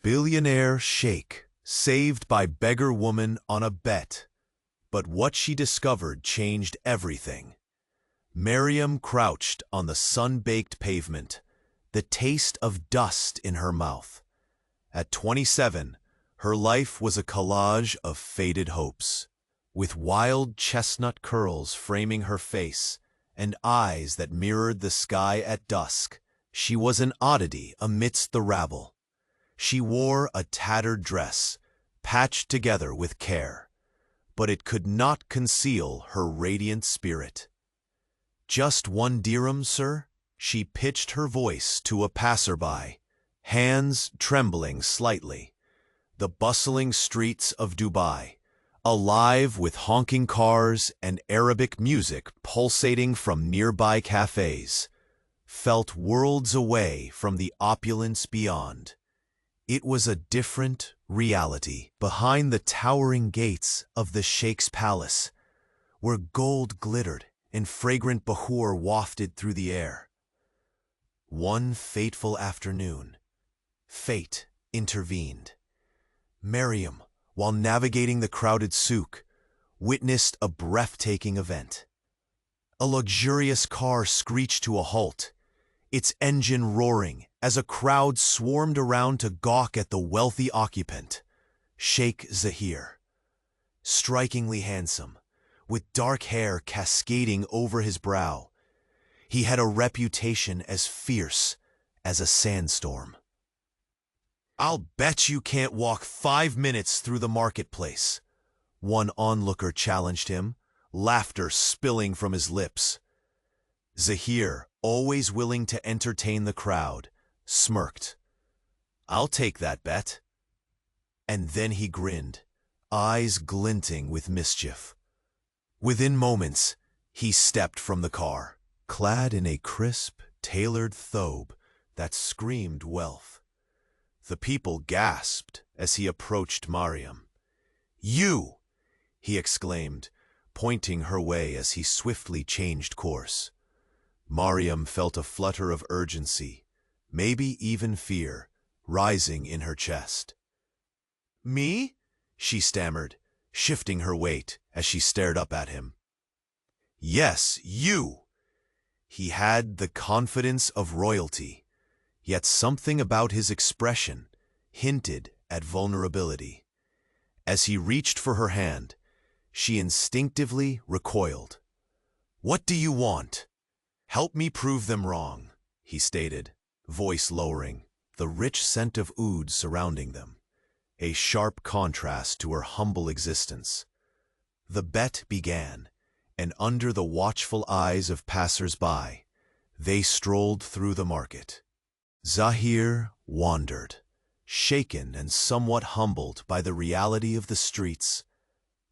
Billionaire Sheikh, saved by beggar woman on a bet. But what she discovered changed everything. Mariam crouched on the sun-baked pavement, the taste of dust in her mouth. At 27, her life was a collage of faded hopes, with wild chestnut curls framing her face and eyes that mirrored the sky at dusk. She was an oddity amidst the rabble. She wore a tattered dress, patched together with care, but it could not conceal her radiant spirit. "Just 1 dirham, sir?" She pitched her voice to a passerby, hands trembling slightly. The bustling streets of Dubai, alive with honking cars and Arabic music pulsating from nearby cafes, felt worlds away from the opulence beyond. It was a different reality. Behind the towering gates of the Sheikh's palace, where gold glittered and fragrant bahur wafted through the air. One fateful afternoon, fate intervened. Mariam, while navigating the crowded souk, witnessed a breathtaking event. A luxurious car screeched to a halt, its engine roaring as a crowd swarmed around to gawk at the wealthy occupant, Sheikh Zahir. Strikingly handsome, with dark hair cascading over his brow, he had a reputation as fierce as a sandstorm. "I'll bet you can't walk 5 minutes through the marketplace," one onlooker challenged him, laughter spilling from his lips. Zahir, always willing to entertain the crowd, smirked. "I'll take that bet." And then he grinned, eyes glinting with mischief. Within moments, he stepped from the car, clad in a crisp, tailored thobe that screamed wealth. The people gasped as he approached Mariam. "You!" he exclaimed, pointing her way as he swiftly changed course. Mariam felt a flutter of urgency, maybe even fear, rising in her chest. "Me?" she stammered, shifting her weight as she stared up at him. "Yes, you!" He had the confidence of royalty, yet something about his expression hinted at vulnerability. As he reached for her hand, she instinctively recoiled. "What do you want?" "Help me prove them wrong," he stated, voice lowering, the rich scent of oud surrounding them, a sharp contrast to her humble existence. The bet began, and under the watchful eyes of passers-by, they strolled through the market. Zahir wandered, shaken and somewhat humbled by the reality of the streets.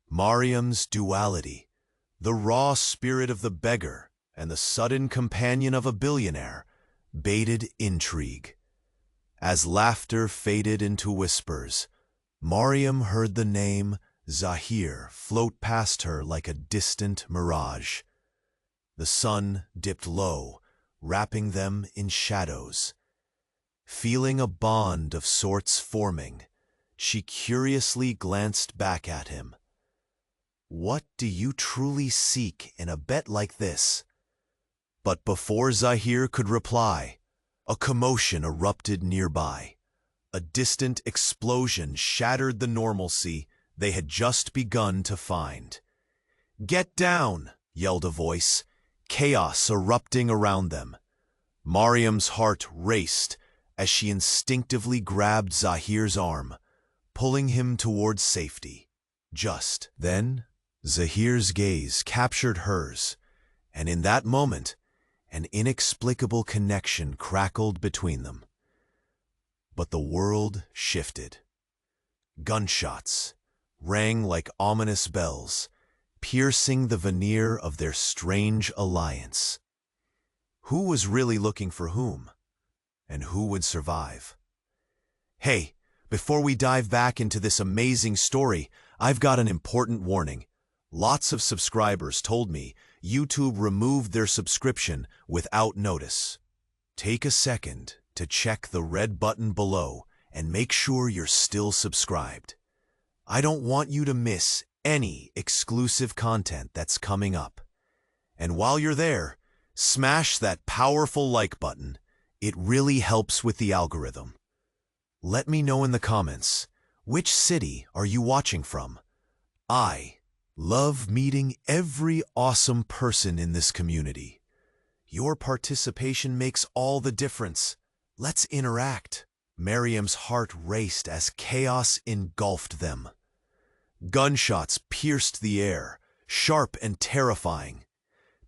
Mariam's duality, the raw spirit of the beggar and the sudden companion of a billionaire, baited intrigue. As laughter faded into whispers, Mariam heard the name Zahir float past her like a distant mirage. The sun dipped low, wrapping them in shadows. Feeling a bond of sorts forming, she curiously glanced back at him. "What do you truly seek in a bet like this?" But before Zahir could reply, a commotion erupted nearby. A distant explosion shattered the normalcy they had just begun to find. "Get down!" yelled a voice, chaos erupting around them. Mariam's heart raced as she instinctively grabbed Zahir's arm, pulling him towards safety. Just then, Zahir's gaze captured hers, and in that moment, an inexplicable connection crackled between them. But the world shifted. Gunshots rang like ominous bells, piercing the veneer of their strange alliance. Who was really looking for whom? And who would survive? Hey, before we dive back into this amazing story, I've got an important warning. Lots of subscribers told me YouTube removed their subscription without notice. Take a second to check the red button below and make sure you're still subscribed. I don't want you to miss any exclusive content that's coming up. And while you're there, smash that powerful like button. It really helps with the algorithm. Let me know in the comments, which city are you watching from? I love meeting every awesome person in this community. Your participation makes all the difference. Let's interact. Mariam's heart raced as chaos engulfed them. Gunshots pierced the air, sharp and terrifying.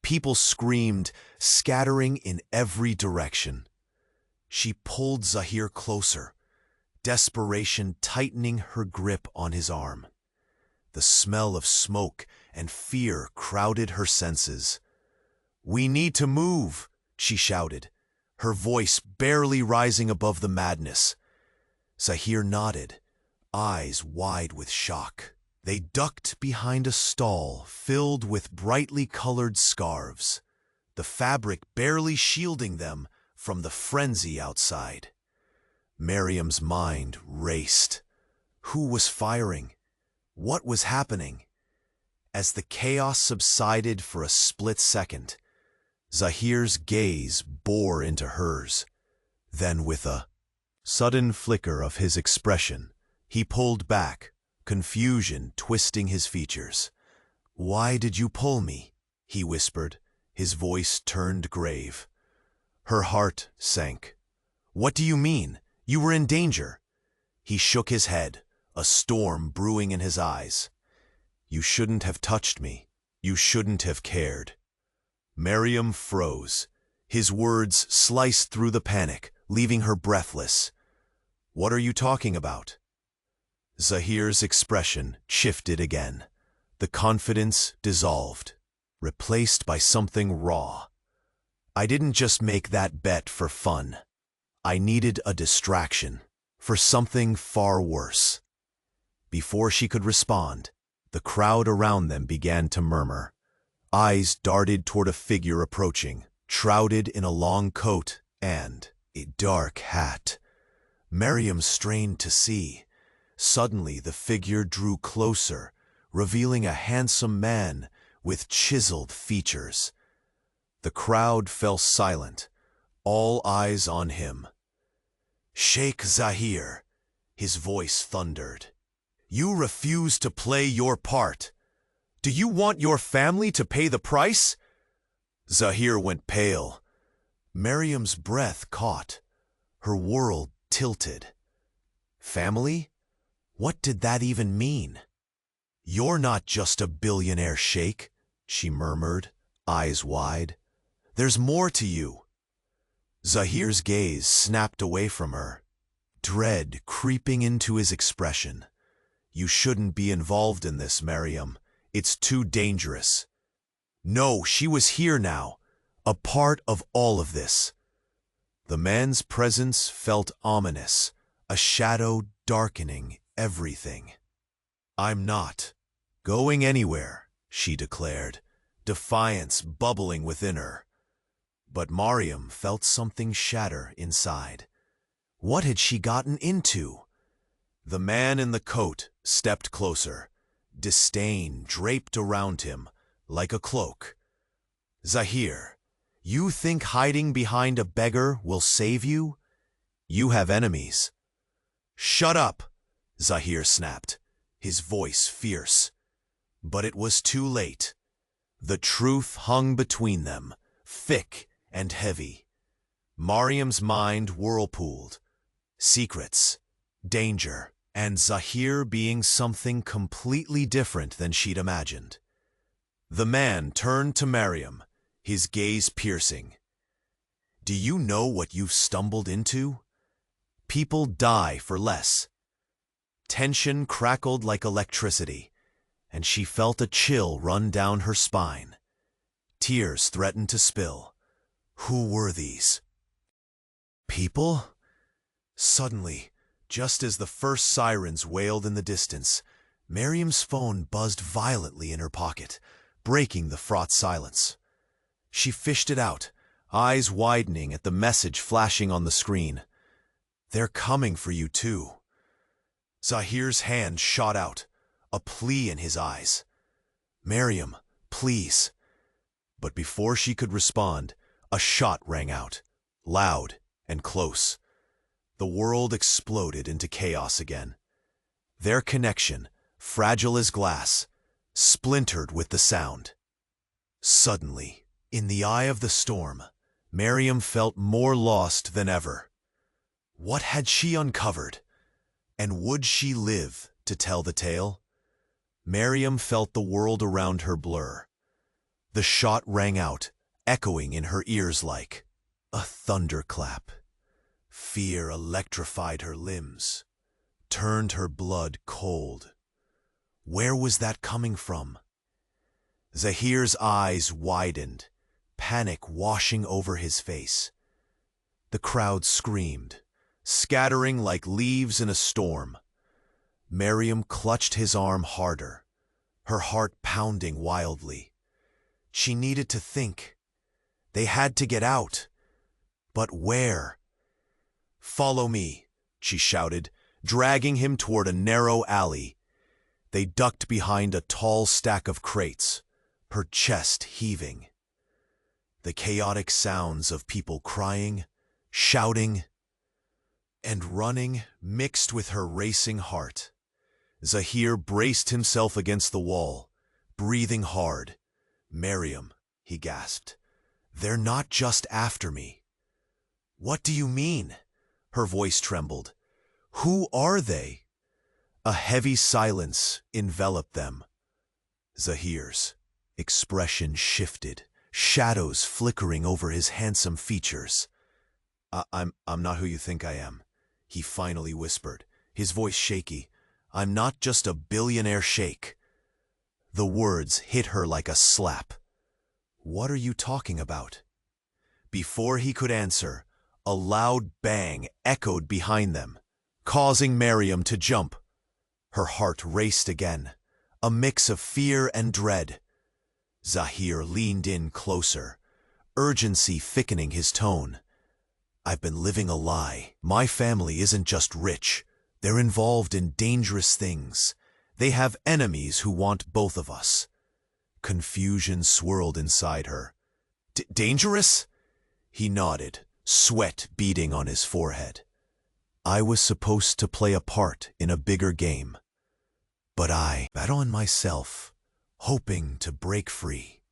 People screamed, scattering in every direction. She pulled Zahir closer, desperation tightening her grip on his arm. The smell of smoke and fear crowded her senses. "We need to move," she shouted, her voice barely rising above the madness. Zahir nodded, eyes wide with shock. They ducked behind a stall filled with brightly colored scarves, the fabric barely shielding them from the frenzy outside. Mariam's mind raced. Who was firing? What was happening? As the chaos subsided for a split second, Zahir's gaze bore into hers. Then, with a sudden flicker of his expression, he pulled back, confusion twisting his features. "Why did you pull me?" he whispered, his voice turned grave. Her heart sank. "What do you mean? You were in danger." He shook his head, a storm brewing in his eyes. "You shouldn't have touched me. You shouldn't have cared." Mariam froze. His words sliced through the panic, leaving her breathless. "What are you talking about?" Zahir's expression shifted again. The confidence dissolved, replaced by something raw. "I didn't just make that bet for fun. I needed a distraction for something far worse." Before she could respond, the crowd around them began to murmur. Eyes darted toward a figure approaching, shrouded in a long coat and a dark hat. Mariam strained to see. Suddenly the figure drew closer, revealing a handsome man with chiseled features. The crowd fell silent, all eyes on him. "Sheikh Zahir," his voice thundered. "You refuse to play your part. Do you want your family to pay the price?" Zahir went pale. Mariam's breath caught. Her world tilted. Family? What did that even mean? "You're not just a billionaire sheikh," she murmured, eyes wide. "There's more to you." Zahir's gaze snapped away from her, dread creeping into his expression. "You shouldn't be involved in this, Mariam. It's too dangerous." No, she was here now, a part of all of this. The man's presence felt ominous, a shadow darkening everything. "I'm not going anywhere," she declared, defiance bubbling within her. But Mariam felt something shatter inside. What had she gotten into? The man in the coat stepped closer, disdain draped around him like a cloak. "Zahir, you think hiding behind a beggar will save you? You have enemies." "Shut up!" Zahir snapped, his voice fierce. But it was too late. The truth hung between them, thick and heavy. Mariam's mind whirlpooled. Secrets, danger, and Zahir being something completely different than she'd imagined. The man turned to Mariam, his gaze piercing. "Do you know what you've stumbled into? People die for less." Tension crackled like electricity, and she felt a chill run down her spine. Tears threatened to spill. Who were these people? Suddenly, just as the first sirens wailed in the distance, Mariam's phone buzzed violently in her pocket, breaking the fraught silence. She fished it out, eyes widening at the message flashing on the screen. They're coming for you too. Zahir's hand shot out, a plea in his eyes. Mariam, please. But before she could respond, a shot rang out, loud and close. The world exploded into chaos again. Their connection, fragile as glass, splintered with the sound. Suddenly, in the eye of the storm, Mariam felt more lost than ever. What had she uncovered? And would she live to tell the tale? Mariam felt the world around her blur. The shot rang out, echoing in her ears like a thunderclap. Fear electrified her limbs, turned her blood cold. Where was that coming from? Zahir's eyes widened, panic washing over his face. The crowd screamed, scattering like leaves in a storm. Mariam clutched his arm harder, her heart pounding wildly. She needed to think. They had to get out. But where? "Follow me," she shouted, dragging him toward a narrow alley. They ducked behind a tall stack of crates, her chest heaving. The chaotic sounds of people crying, shouting, and running mixed with her racing heart. Zahir braced himself against the wall, breathing hard. "Mariam," he gasped, "they're not just after me." "What do you mean?" Her voice trembled. "Who are they?" A heavy silence enveloped them. Zahir's expression shifted, shadows flickering over his handsome features. I'm not who you think I am," he finally whispered, his voice shaky. "I'm not just a billionaire sheikh." The words hit her like a slap. "What are you talking about?" Before he could answer, a loud bang echoed behind them, causing Mariam to jump. Her heart raced again, a mix of fear and dread. Zahir leaned in closer, urgency thickening his tone. "I've been living a lie. My family isn't just rich. They're involved in dangerous things. They have enemies who want both of us." Confusion swirled inside her. Dangerous?" He nodded, sweat beading on his forehead. "I was supposed to play a part in a bigger game. But I bet on myself, hoping to break free.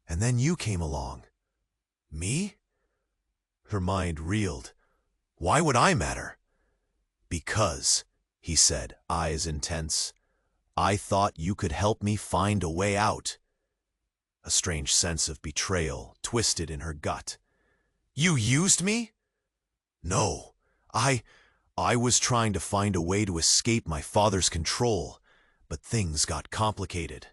And then you came along." "Me?" Her mind reeled. "Why would I matter?" "Because," he said, eyes intense, "I thought you could help me find a way out." A strange sense of betrayal twisted in her gut. "You used me?" "No, I was trying to find a way to escape my father's control, but things got complicated."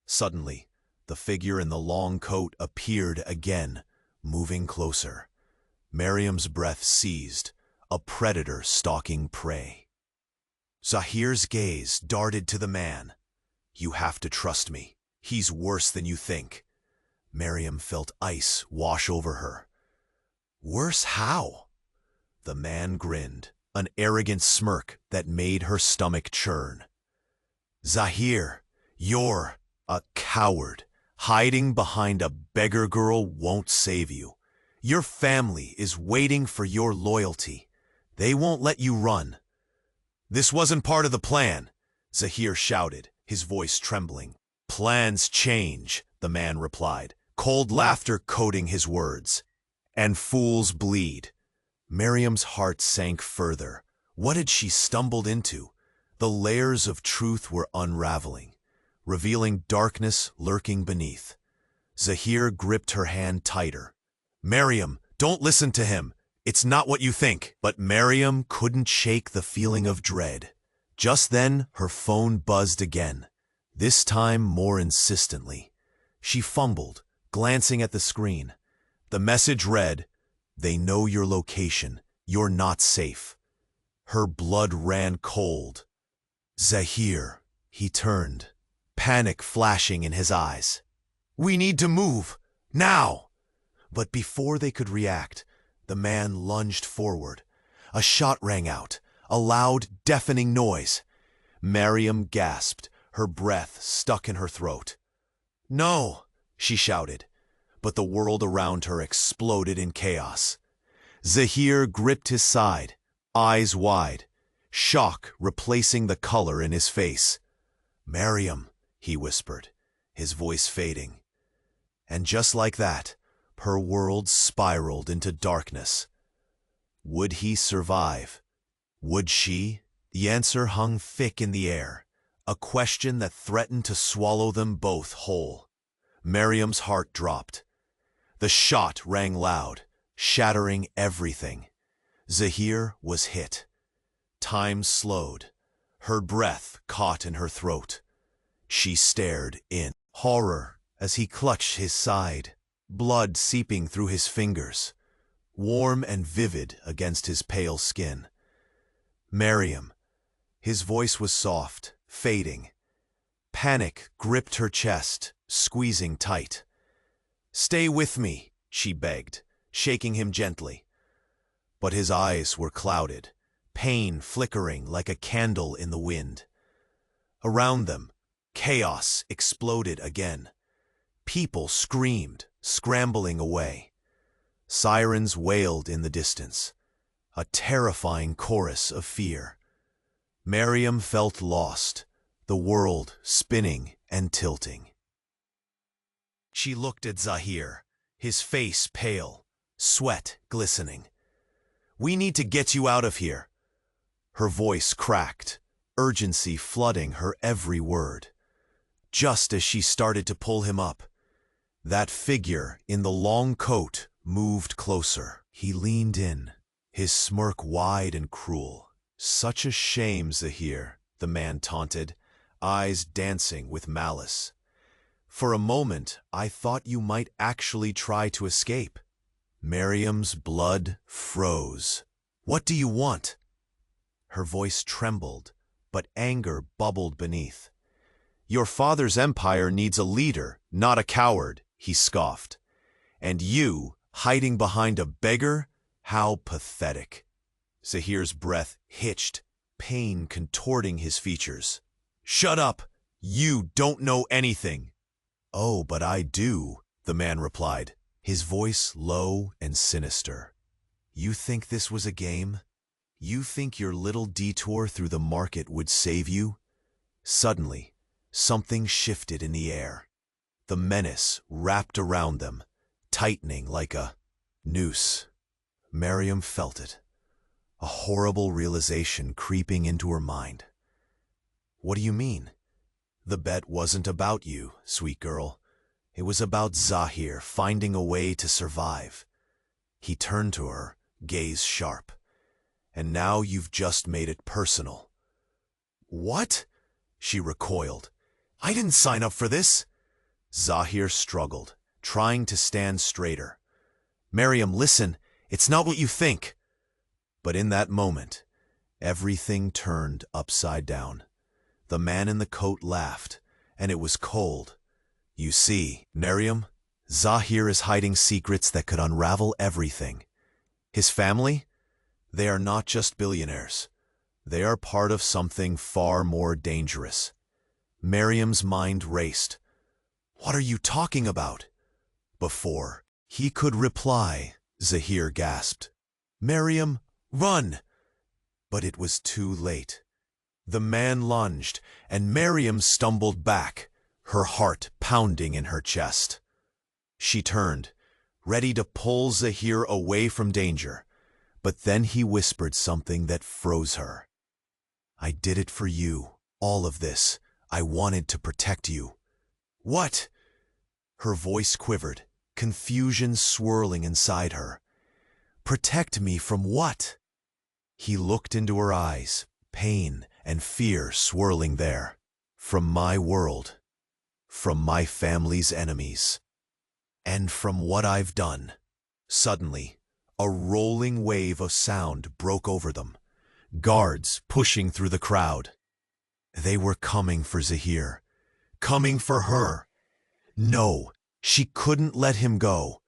Suddenly, the figure in the long coat appeared again, moving closer. Mariam's breath seized, a predator stalking prey. Zahir's gaze darted to the man. "You have to trust me. He's worse than you think." Mariam felt ice wash over her. "Worse how?" The man grinned, an arrogant smirk that made her stomach churn. "Zahir, you're a coward. Hiding behind a beggar girl won't save you. Your family is waiting for your loyalty. They won't let you run." "This wasn't part of the plan," Zahir shouted, his voice trembling. "Plans change," the man replied, cold laughter coating his words. "And fools bleed." Mariam's heart sank further. What had she stumbled into? The layers of truth were unraveling, revealing darkness lurking beneath. Zahir gripped her hand tighter. "Mariam, don't listen to him. It's not what you think." But Mariam couldn't shake the feeling of dread. Just then, her phone buzzed again, this time more insistently. She fumbled, glancing at the screen. The message read, "They know your location. You're not safe." Her blood ran cold. "Zahir," he turned, panic flashing in his eyes. "We need to move, now!" But before they could react, the man lunged forward, A shot rang out, a loud, deafening noise. Mariam gasped, her breath stuck in her throat. "No!" she shouted, but the world around her exploded in chaos. Zahir gripped his side, eyes wide, shock replacing the color in his face. "Mariam," he whispered, his voice fading. And just like that, her world spiraled into darkness. Would he survive? Would she? The answer hung thick in the air, a question that threatened to swallow them both whole. Mariam's heart dropped. The shot rang loud, shattering everything. Zahir was hit. Time slowed. Her breath caught in her throat. She stared in horror as he clutched his side, blood seeping through his fingers, warm and vivid against his pale skin. "Mariam." His voice was soft, fading. Panic gripped her chest, squeezing tight. "Stay with me," she begged, shaking him gently. But his eyes were clouded, pain flickering like a candle in the wind. Around them, chaos exploded again. People screamed, scrambling away. Sirens wailed in the distance, a terrifying chorus of fear. Mariam felt lost, the world spinning and tilting. She looked at Zahir, his face pale, sweat glistening. "We need to get you out of here." Her voice cracked, urgency flooding her every word. Just as she started to pull him up, that figure in the long coat moved closer. He leaned in, his smirk wide and cruel. "Such a shame, Zahir," the man taunted, eyes dancing with malice. "For a moment, I thought you might actually try to escape." Mariam's blood froze. "What do you want?" Her voice trembled, but anger bubbled beneath. "Your father's empire needs a leader, not a coward," he scoffed. "And you, hiding behind a beggar? How pathetic." Zahir's breath hitched, pain contorting his features. "Shut up! You don't know anything." "Oh, but I do," the man replied, his voice low and sinister. "You think this was a game? You think your little detour through the market would save you?" Suddenly, something shifted in the air. The menace wrapped around them, tightening like a noose. Mariam felt it, a horrible realization creeping into her mind. "What do you mean?" "The bet wasn't about you, sweet girl. It was about Zahir finding a way to survive." He turned to her, gaze sharp. "And now you've just made it personal." "What?" she recoiled. "I didn't sign up for this." Zahir struggled, trying to stand straighter. "Mariam, listen, it's not what you think." But in that moment, everything turned upside down. The man in the coat laughed, and it was cold. "You see, Mariam, Zahir is hiding secrets that could unravel everything. His family? They are not just billionaires. They are part of something far more dangerous." Mariam's mind raced. "What are you talking about?" Before he could reply, Zahir gasped, "Mariam, run!" But it was too late. The man lunged, and Mariam stumbled back, her heart pounding in her chest. She turned, ready to pull Zahir away from danger, but then he whispered something that froze her. "I did it for you, all of this. I wanted to protect you." "What?" Her voice quivered, confusion swirling inside her. "Protect me from what?" He looked into her eyes, pain and fear swirling there. "From my world, from my family's enemies, and from what I've done." Suddenly, a rolling wave of sound broke over them, guards pushing through the crowd. They were coming for Zahir, coming for her. No, she couldn't let him go.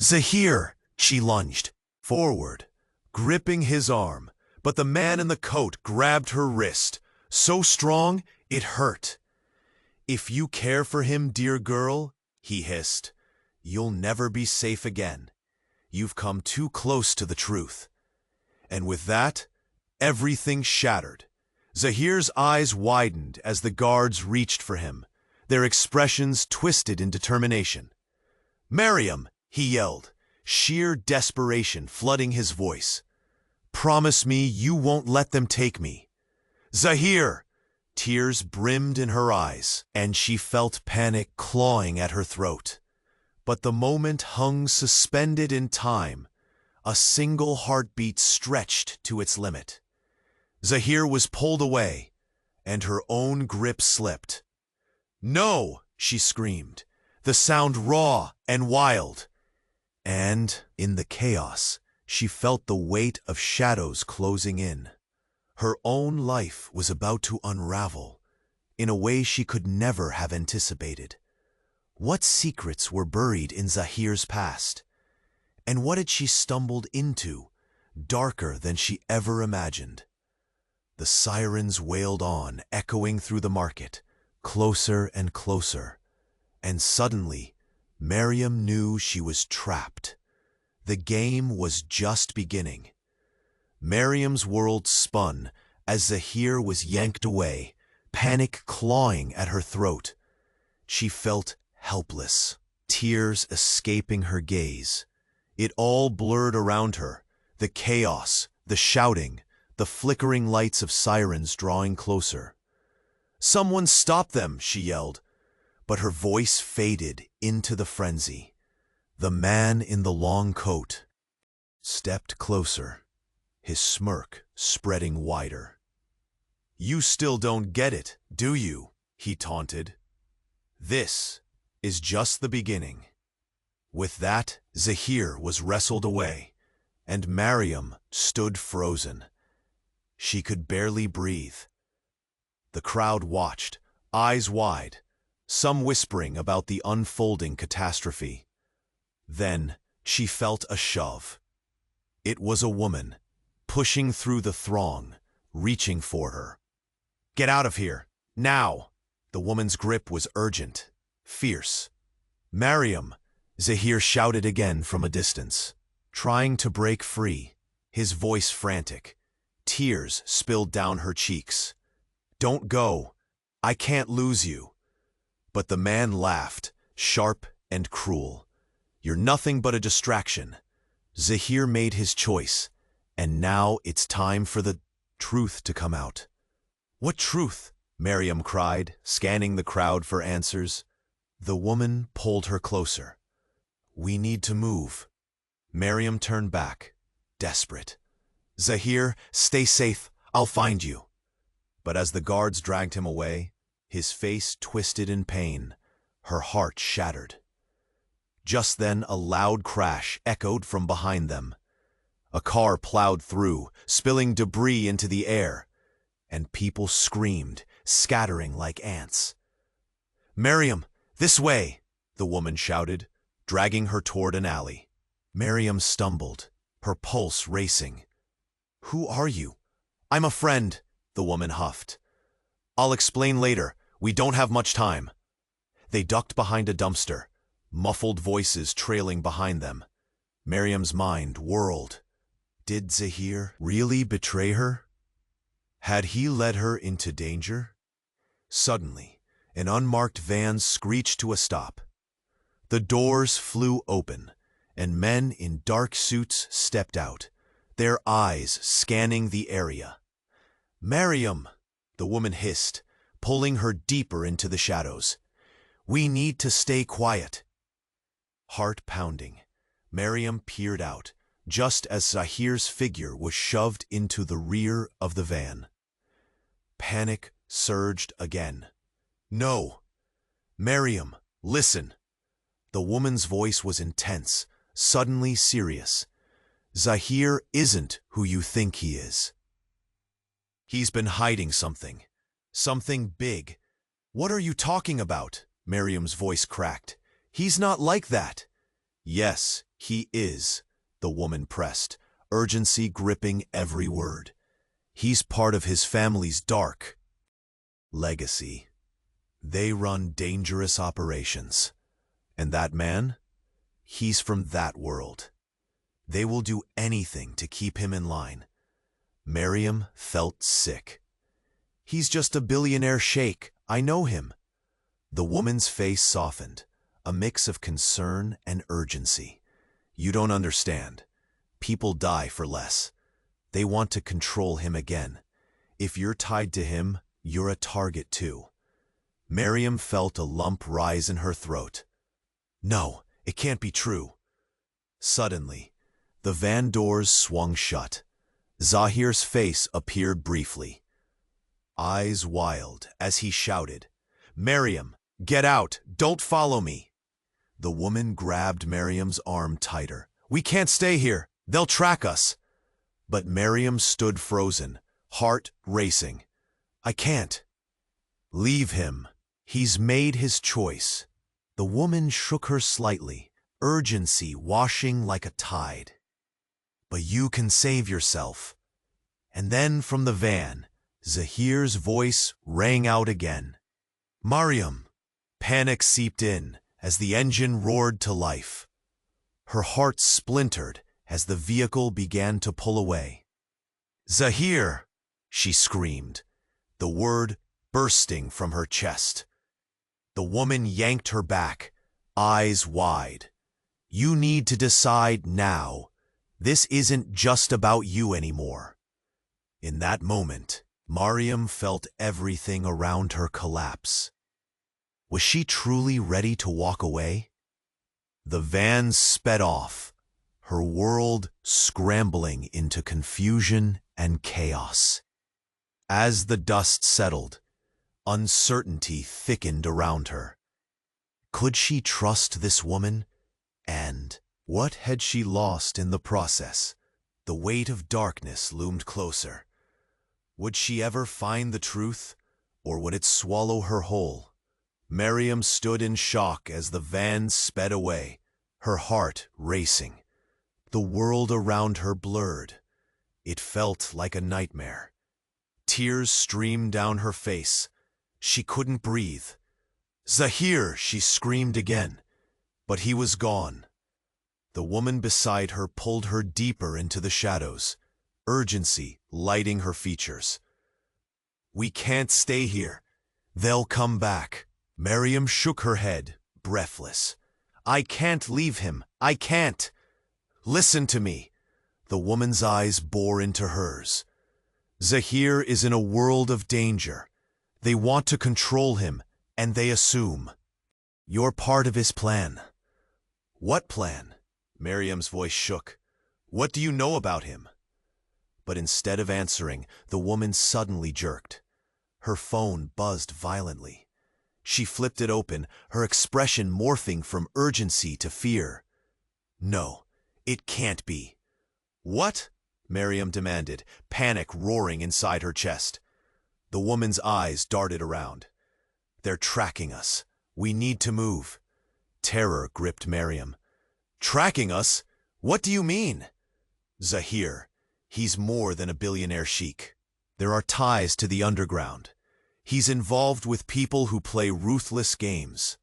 "Zahir!" She lunged forward, gripping his arm, but the man in the coat grabbed her wrist, so strong it hurt. "If you care for him, dear girl," he hissed, "you'll never be safe again. You've come too close to the truth." And with that, everything shattered. Zahir's eyes widened as the guards reached for him, their expressions twisted in determination. "Mariam!" he yelled, sheer desperation flooding his voice. "Promise me you won't let them take me." "Zahir!" Tears brimmed in her eyes, and she felt panic clawing at her throat. But the moment hung suspended in time, a single heartbeat stretched to its limit. Zahir was pulled away, and her own grip slipped. "No!" she screamed, the sound raw and wild. And, in the chaos, she felt the weight of shadows closing in. Her own life was about to unravel, in a way she could never have anticipated. What secrets were buried in Zahir's past? And what had she stumbled into, darker than she ever imagined? The sirens wailed on, echoing through the market, closer and closer. And suddenly, Mariam knew she was trapped. The game was just beginning. Mariam's world spun as Zahir was yanked away, panic clawing at her throat. She felt helpless, tears escaping her gaze. It all blurred around her, the chaos, the shouting, the flickering lights of sirens drawing closer. "Someone stop them!" she yelled, but her voice faded into the frenzy. The man in the long coat stepped closer, his smirk spreading wider. "You still don't get it, do you?" he taunted. "This is just the beginning." With that, Zahir was wrestled away, and Mariam stood frozen. She could barely breathe. The crowd watched, eyes wide, some whispering about the unfolding catastrophe. Then she felt a shove. It was a woman, pushing through the throng, reaching for her. "Get out of here, now!" The woman's grip was urgent, fierce. "Mariam!" Zahir shouted again from a distance, trying to break free, his voice frantic. Tears spilled down her cheeks. "Don't go. I can't lose you." But the man laughed, sharp and cruel. "You're nothing but a distraction." Zahir made his choice, and now it's time for the truth to come out. "What truth?" Mariam cried, scanning the crowd for answers. The woman pulled her closer. "We need to move." Mariam turned back, desperate. "Zahir, stay safe. I'll find you." But as the guards dragged him away, his face twisted in pain, her heart shattered. Just then a loud crash echoed from behind them. A car plowed through, spilling debris into the air, and people screamed, scattering like ants. "Mariam, this way!" the woman shouted, dragging her toward an alley. Mariam stumbled, her pulse racing. "Who are you?" "I'm a friend," the woman huffed. "I'll explain later. We don't have much time." They ducked behind a dumpster, muffled voices trailing behind them. Mariam's mind whirled. Did Zahir really betray her? Had he led her into danger? Suddenly, an unmarked van screeched to a stop. The doors flew open, and men in dark suits stepped out, their eyes scanning the area. "Mariam!" the woman hissed, pulling her deeper into the shadows. "We need to stay quiet." Heart pounding, Mariam peered out, just as Zahir's figure was shoved into the rear of the van. Panic surged again. "No! Mariam, listen!" The woman's voice was intense, suddenly serious. "Zahir isn't who you think he is. He's been hiding something. Something big." "What are you talking about?" Mariam's voice cracked. "He's not like that." "Yes, he is," the woman pressed, urgency gripping every word. He's part of his family's dark legacy. They run dangerous operations. And that man? He's from that world. They will do anything to keep him in line. Mariam felt sick. He's just a billionaire sheikh. I know him. The woman's face softened, a mix of concern and urgency. You don't understand. People die for less. They want to control him again. If you're tied to him, you're a target too. Mariam felt a lump rise in her throat. No, it can't be true. Suddenly, the van doors swung shut. Zahir's face appeared briefly, eyes wild as he shouted, "Mariam, get out! Don't follow me!" The woman grabbed Mariam's arm tighter. "We can't stay here! They'll track us!" But Mariam stood frozen, heart racing. "I can't." "Leave him. He's made his choice." The woman shook her slightly, urgency washing like a tide. "But you can save yourself." And then from the van, Zahir's voice rang out again. "Mariam!" Panic seeped in as the engine roared to life. Her heart splintered as the vehicle began to pull away. "Zahir!" she screamed, the word bursting from her chest. The woman yanked her back, eyes wide. "You need to decide now. This isn't just about you anymore." In that moment, Mariam felt everything around her collapse. Was she truly ready to walk away? The van sped off, her world scrambling into confusion and chaos. As the dust settled, uncertainty thickened around her. Could she trust this woman? And what had she lost in the process? The weight of darkness loomed closer. Would she ever find the truth, or would it swallow her whole? Mariam stood in shock as the van sped away, her heart racing. The world around her blurred. It felt like a nightmare. Tears streamed down her face. She couldn't breathe. "Zahir!" she screamed again, but he was gone. The woman beside her pulled her deeper into the shadows, urgency lighting her features. "We can't stay here. They'll come back." Mariam shook her head, breathless. "I can't leave him. I can't." "Listen to me." The woman's eyes bore into hers. "Zahir is in a world of danger. They want to control him, and they assume you're part of his plan." "What plan?" Mariam's voice shook. "What do you know about him?" But instead of answering, the woman suddenly jerked. Her phone buzzed violently. She flipped it open, her expression morphing from urgency to fear. "No, it can't be." "What?" Mariam demanded, panic roaring inside her chest. The woman's eyes darted around. "They're tracking us. We need to move." Terror gripped Mariam. "Tracking us? What do you mean?" "Zahir. He's more than a billionaire sheikh. There are ties to the underground. He's involved with people who play ruthless games."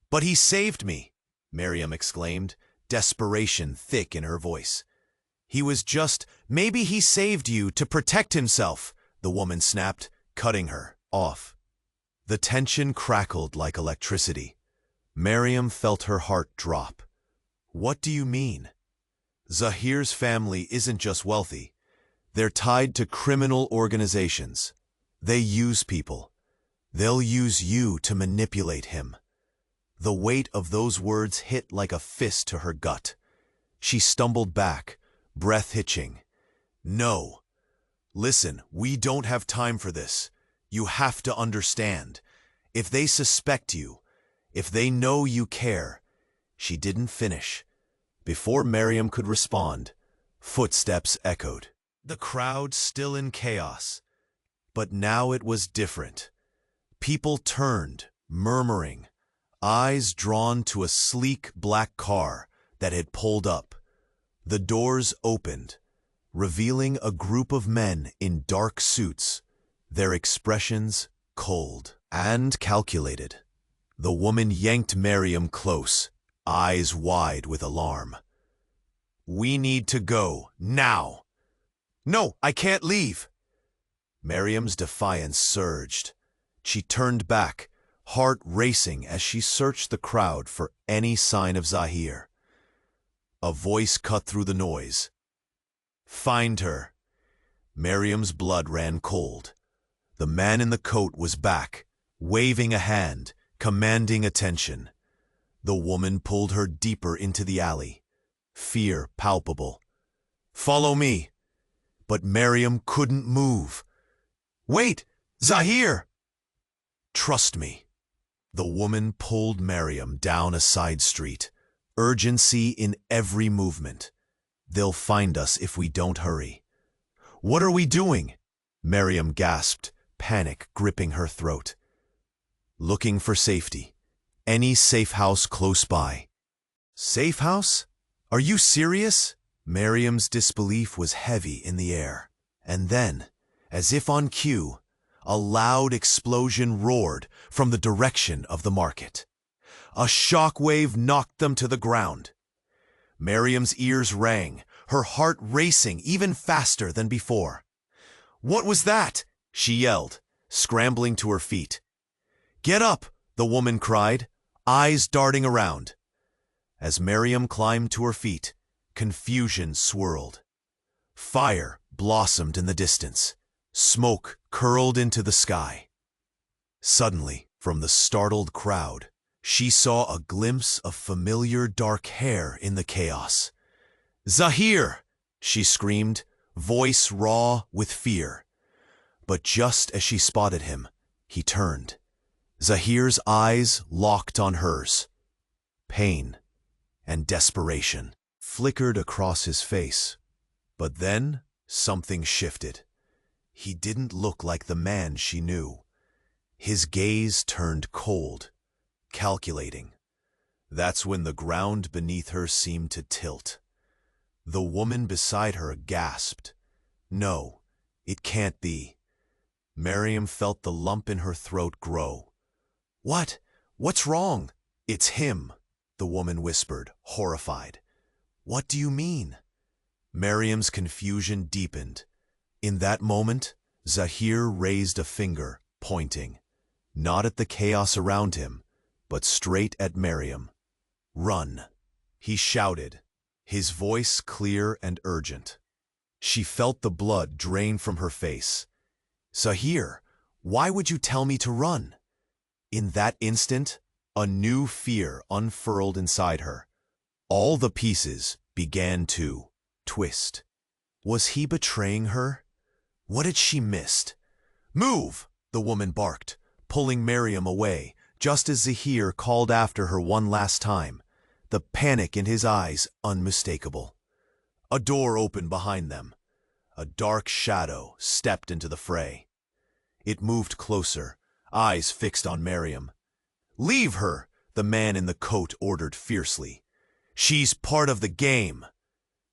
"But he saved me!" Mariam exclaimed, desperation thick in her voice. Maybe he saved you to protect himself," the woman snapped, cutting her off. The tension crackled like electricity. Mariam felt her heart drop. "What do you mean?" "Zahir's family isn't just wealthy. They're tied to criminal organizations. They use people. They'll use you to manipulate him." The weight of those words hit like a fist to her gut. She stumbled back, breath hitching. "No. Listen, we don't have time for this. You have to understand. If they suspect you, if they know you care—" She didn't finish. Before Mariam could respond, footsteps echoed. The crowd still in chaos. But now it was different. People turned, murmuring, eyes drawn to a sleek black car that had pulled up. The doors opened. revealing a group of men in dark suits, their expressions cold and calculated. The woman yanked Mariam close, eyes wide with alarm. "We need to go, now!" "No, I can't leave!" Mariam's defiance surged. She turned back, heart racing as she searched the crowd for any sign of Zahir. A voice cut through the noise. "Find her." Mariam's blood ran cold. The man in the coat was back, waving a hand, commanding attention. The woman pulled her deeper into the alley, fear palpable. "Follow me." But Mariam couldn't move. "Wait, Zahir!" "Trust me." The woman pulled Mariam down a side street, urgency in every movement. "They'll find us if we don't hurry." "What are we doing?" Mariam gasped, panic gripping her throat. "Looking for safety. Any safe house close by." "Safe house? Are you serious?" Mariam's disbelief was heavy in the air. And then, as if on cue, a loud explosion roared from the direction of the market. A shock wave knocked them to the ground. Mariam's ears rang, her heart racing even faster than before. "What was that?" she yelled, scrambling to her feet. "Get up!" the woman cried, eyes darting around. As Mariam climbed to her feet, confusion swirled. Fire blossomed in the distance. Smoke curled into the sky. Suddenly, from the startled crowd, she saw a glimpse of familiar dark hair in the chaos. "Zahir!" she screamed, voice raw with fear. But just as she spotted him, he turned. Zahir's eyes locked on hers. Pain and desperation flickered across his face. But then something shifted. He didn't look like the man she knew. His gaze turned cold, calculating. That's when the ground beneath her seemed to tilt. The woman beside her gasped. "No, it can't be." Mariam felt the lump in her throat grow. What's wrong?" "It's him," the woman whispered, horrified. "What do you mean?" Mariam's confusion deepened. In that moment, Zahir raised a finger, pointing, not at the chaos around him, but straight at Mariam. "Run," he shouted, his voice clear and urgent. She felt the blood drain from her face. "Zahir, why would you tell me to run?" In that instant, a new fear unfurled inside her. All the pieces began to twist. Was he betraying her? What had she missed? "Move!" the woman barked, pulling Mariam away, just as Zahir called after her one last time, the panic in his eyes unmistakable. A door opened behind them. A dark shadow stepped into the fray. It moved closer, eyes fixed on Mariam. "Leave her!" the man in the coat ordered fiercely. "She's part of the game."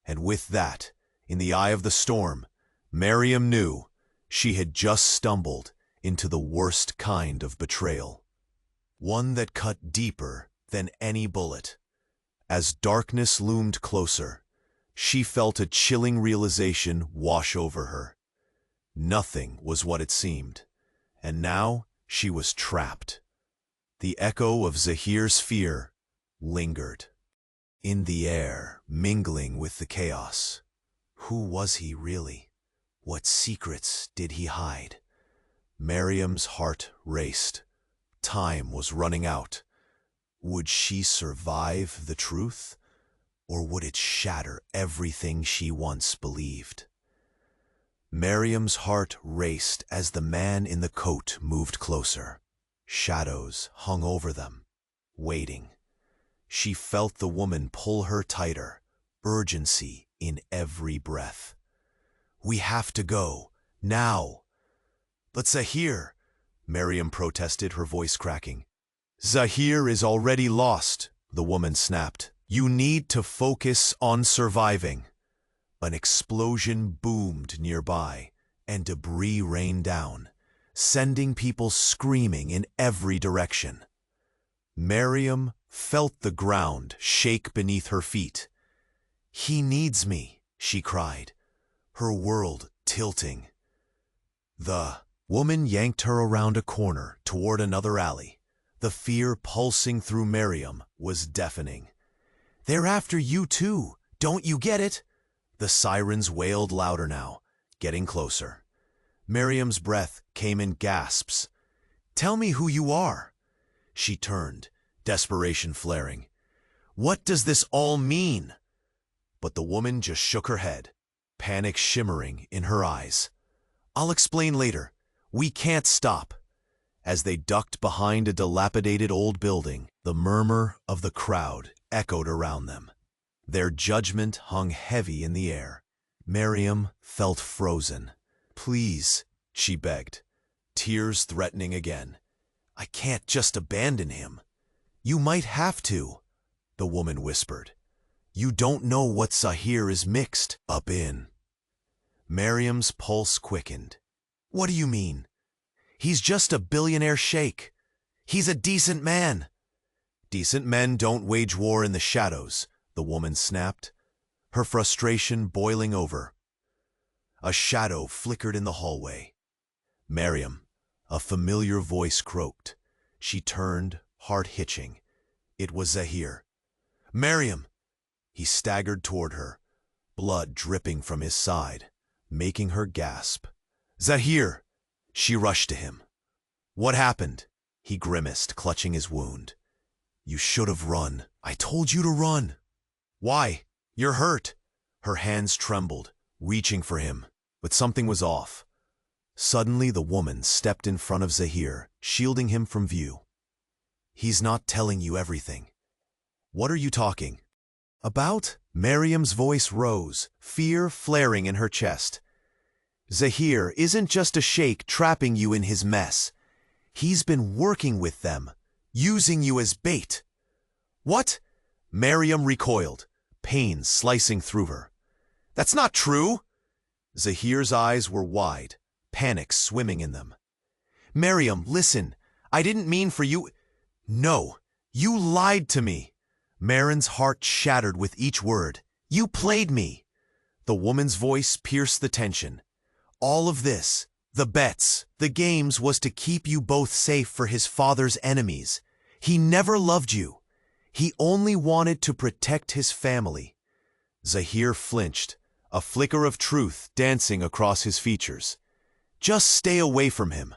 And with that, in the eye of the storm, Mariam knew she had just stumbled into the worst kind of betrayal. One that cut deeper than any bullet. As darkness loomed closer, she felt a chilling realization wash over her. Nothing was what it seemed, and now she was trapped. The echo of Zahir's fear lingered. In the air, mingling with the chaos. Who was he really? What secrets did he hide? Mariam's heart raced. Time was running out. Would she survive the truth? Or would it shatter everything she once believed? Mariam's heart raced as the man in the coat moved closer. Shadows hung over them, waiting. She felt the woman pull her tighter, urgency in every breath. "We have to go, now." "But Zahir," Mariam protested, her voice cracking. "Zahir is already lost," the woman snapped. "You need to focus on surviving." An explosion boomed nearby, and debris rained down, sending people screaming in every direction. Mariam felt the ground shake beneath her feet. "He needs me," she cried, her world tilting. The woman yanked her around a corner toward another alley. The fear pulsing through Mariam was deafening. "They're after you too, don't you get it?" The sirens wailed louder now, getting closer. Mariam's breath came in gasps. "Tell me who you are." She turned, desperation flaring. "What does this all mean?" But the woman just shook her head, panic shimmering in her eyes. "I'll explain later. We can't stop." As they ducked behind a dilapidated old building, the murmur of the crowd echoed around them. Their judgment hung heavy in the air. Mariam felt frozen. "Please," she begged, tears threatening again. "I can't just abandon him." "You might have to," the woman whispered. "You don't know what Zahir is mixed up in." Mariam's pulse quickened. "What do you mean?" "He's just a billionaire sheikh. He's a decent man." "Decent men don't wage war in the shadows," the woman snapped, her frustration boiling over. A shadow flickered in the hallway. "Mariam," a familiar voice croaked. She turned, heart hitching. It was Zahir. "Mariam!" He staggered toward her, blood dripping from his side, making her gasp. "Zahir!" She rushed to him. "What happened?" He grimaced, clutching his wound. "You should have run. I told you to run." "Why? You're hurt." Her hands trembled, reaching for him, but something was off. Suddenly the woman stepped in front of Zahir, shielding him from view. "He's not telling you everything." "What are you talking about?" Mariam's voice rose, fear flaring in her chest. "Zahir isn't just a sheikh trapping you in his mess. He's been working with them, using you as bait." "What?" Mariam recoiled, pain slicing through her. "That's not true." Zahir's eyes were wide, panic swimming in them. "Mariam, listen. I didn't mean for you—" "No, you lied to me." Marin's heart shattered with each word. "You played me." The woman's voice pierced the tension. "All of this, the bets, the games, was to keep you both safe for his father's enemies. He never loved you. He only wanted to protect his family." Zahir flinched, a flicker of truth dancing across his features. "Just stay away from him."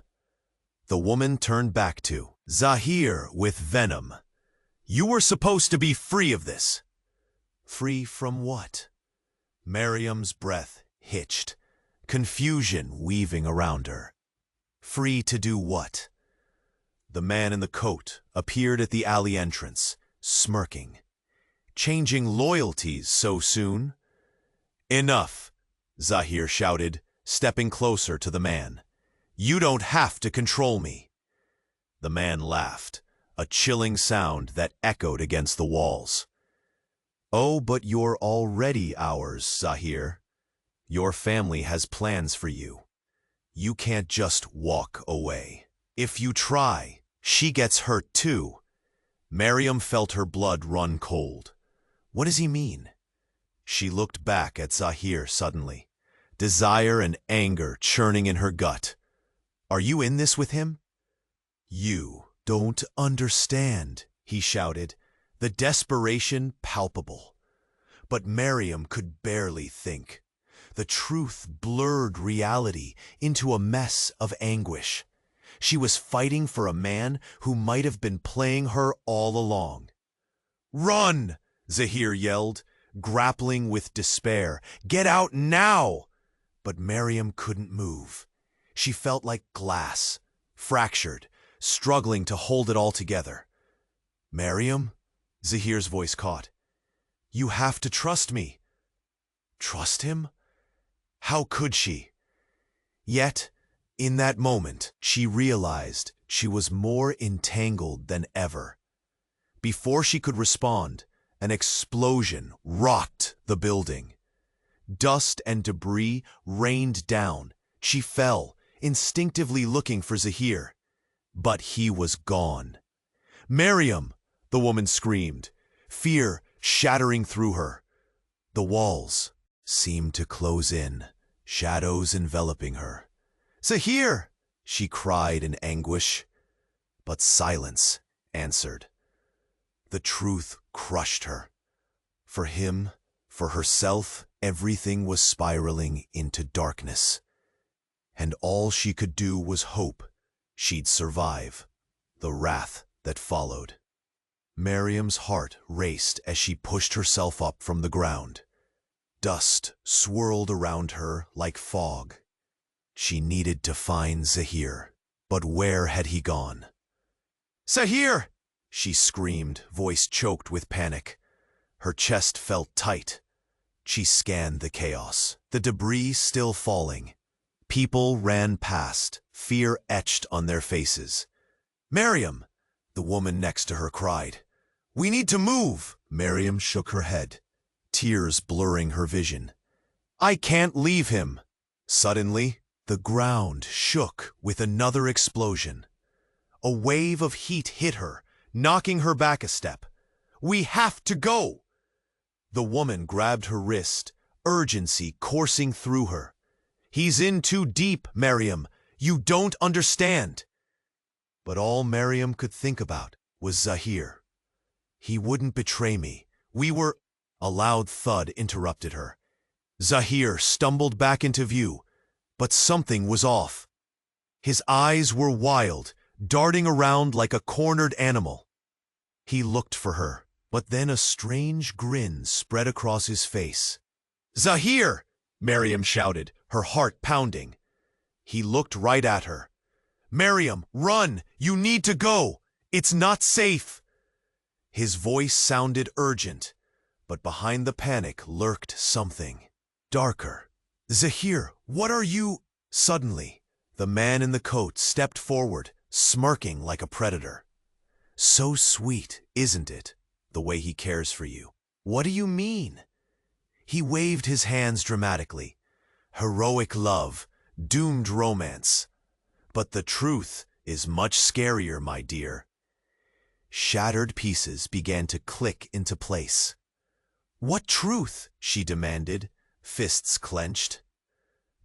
The woman turned back to Zahir with venom. "You were supposed to be free of this." "Free from what?" Mariam's breath hitched, confusion weaving around her. "Free to do what?" The man in the coat appeared at the alley entrance, smirking. "Changing loyalties so soon?" "Enough," Zahir shouted, stepping closer to the man. "You don't have to control me." The man laughed, a chilling sound that echoed against the walls. "Oh, but you're already ours, Zahir. Your family has plans for you. You can't just walk away. If you try, she gets hurt too." Mariam felt her blood run cold. "What does he mean?" She looked back at Zahir suddenly, desire and anger churning in her gut. "Are you in this with him?" "You don't understand," he shouted, the desperation palpable. But Mariam could barely think. The truth blurred reality into a mess of anguish. She was fighting for a man who might have been playing her all along. "Run!" Zahir yelled, grappling with despair. "Get out now!" But Mariam couldn't move. She felt like glass, fractured, struggling to hold it all together. "Mariam?" Zahir's voice caught. "You have to trust me." Trust him? How could she? Yet, in that moment, she realized she was more entangled than ever. Before she could respond, an explosion rocked the building. Dust and debris rained down. She fell, instinctively looking for Zahir. But he was gone. "Mariam!" the woman screamed, fear shattering through her. The walls seemed to close in, shadows enveloping her. "Zahir!" she cried in anguish. But silence answered. The truth crushed her. For him, for herself, everything was spiraling into darkness. And all she could do was hope she'd survive the wrath that followed. Mariam's heart raced as she pushed herself up from the ground. Dust swirled around her like fog. She needed to find Zahir, but where had he gone? "Zahir!" she screamed, voice choked with panic. Her chest felt tight. She scanned the chaos, the debris still falling. People ran past, fear etched on their faces. "Mariam!" the woman next to her cried. "We need to move!" Mariam shook her head, tears blurring her vision. "I can't leave him!" Suddenly, the ground shook with another explosion. A wave of heat hit her, knocking her back a step. "We have to go!" The woman grabbed her wrist, urgency coursing through her. "He's in too deep, Mariam. You don't understand." But all Mariam could think about was Zahir. "He wouldn't betray me. We were—" A loud thud interrupted her. Zahir stumbled back into view, but something was off. His eyes were wild, darting around like a cornered animal. He looked for her, but then a strange grin spread across his face. "Zahir!" Mariam shouted, her heart pounding. He looked right at her. "Mariam, run! You need to go! It's not safe!" His voice sounded urgent, but behind the panic lurked something darker. "Zahir, what are you—" Suddenly, the man in the coat stepped forward, smirking like a predator. "So sweet, isn't it, the way he cares for you?" "What do you mean?" He waved his hands dramatically. "Heroic love, doomed romance. But the truth is much scarier, my dear." Shattered pieces began to click into place. "What truth?" she demanded, fists clenched.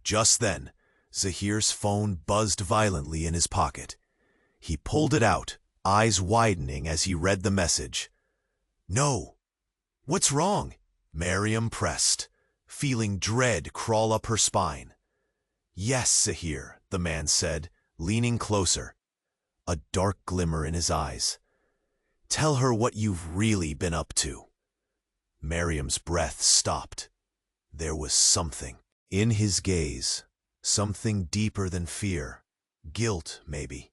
Just then, Zahir's phone buzzed violently in his pocket. He pulled it out, eyes widening as he read the message. "No." "What's wrong?" Mariam pressed, feeling dread crawl up her spine. "Yes, Zahir," the man said, leaning closer, a dark glimmer in his eyes. "Tell her what you've really been up to." Mariam's breath stopped. There was something in his gaze, something deeper than fear. Guilt, maybe.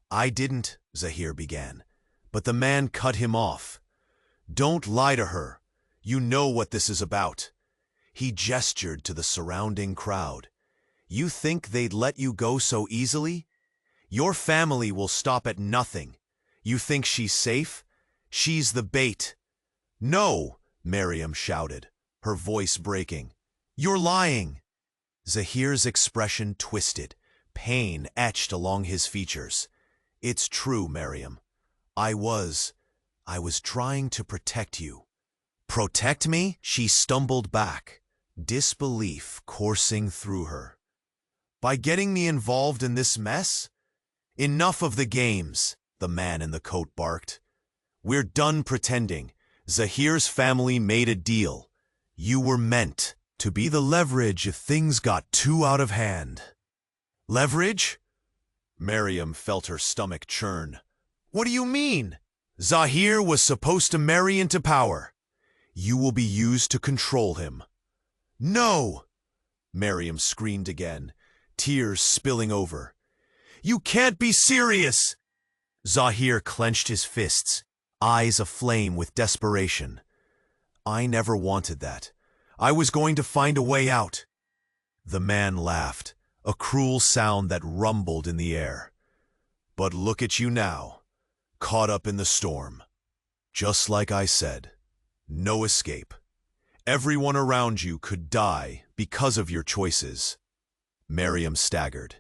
"I didn't," Zahir began, but the man cut him off. "Don't lie to her. You know what this is about." He gestured to the surrounding crowd. "You think they'd let you go so easily? Your family will stop at nothing. You think she's safe? She's the bait." "No!" Mariam shouted, her voice breaking. "You're lying!" Zahir's expression twisted, pain etched along his features. "It's true, Mariam. I was trying to protect you." "Protect me?" She stumbled back, disbelief coursing through her. "By getting me involved in this mess? Enough of the games," the man in the coat barked. "We're done pretending. Zahir's family made a deal. You were meant to be the leverage if things got too out of hand." "Leverage?" Mariam felt her stomach churn. "What do you mean?" "Zahir was supposed to marry into power. You will be used to control him." "No!" Mariam screamed again, tears spilling over. "You can't be serious!" Zahir clenched his fists, eyes aflame with desperation. "I never wanted that. I was going to find a way out." The man laughed, a cruel sound that rumbled in the air. "But look at you now, caught up in the storm. Just like I said, no escape. Everyone around you could die because of your choices. Mariam staggered.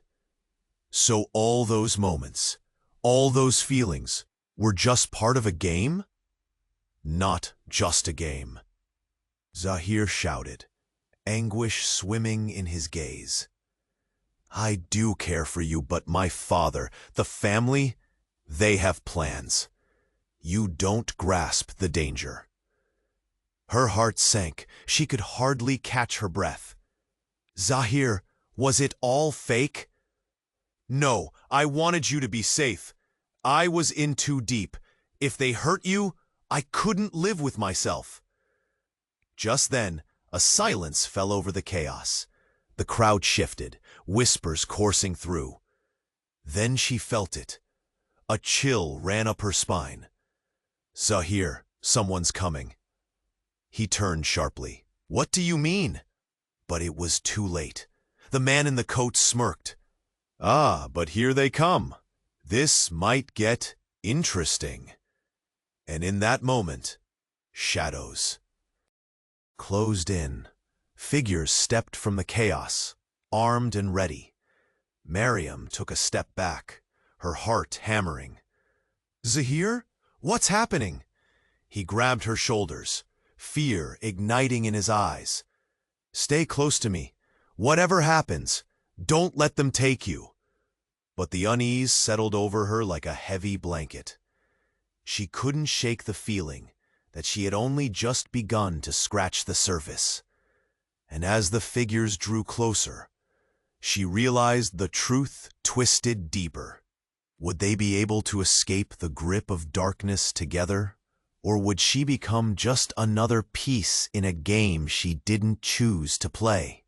So all those moments, all those feelings, were just part of a game? Not just a game. Zahir shouted, anguish swimming in his gaze. I do care for you, but my father, the family, they have plans. You don't grasp the danger. Her heart sank. She could hardly catch her breath. Zahir, was it all fake? No, I wanted you to be safe. I was in too deep. If they hurt you, I couldn't live with myself. Just then, a silence fell over the chaos. The crowd shifted, whispers coursing through. Then she felt it. A chill ran up her spine. Zahir, someone's coming. He turned sharply. What do you mean? But it was too late. The man in the coat smirked. Ah, but here they come. This might get interesting. And in that moment, shadows closed in. Figures stepped from the chaos, armed and ready. Mariam took a step back, her heart hammering. Zahir, what's happening? He grabbed her shoulders, fear igniting in his eyes. Stay close to me. Whatever happens, don't let them take you. But the unease settled over her like a heavy blanket. She couldn't shake the feeling that she had only just begun to scratch the surface. And as the figures drew closer, she realized the truth twisted deeper. Would they be able to escape the grip of darkness together? Or would she become just another piece in a game she didn't choose to play?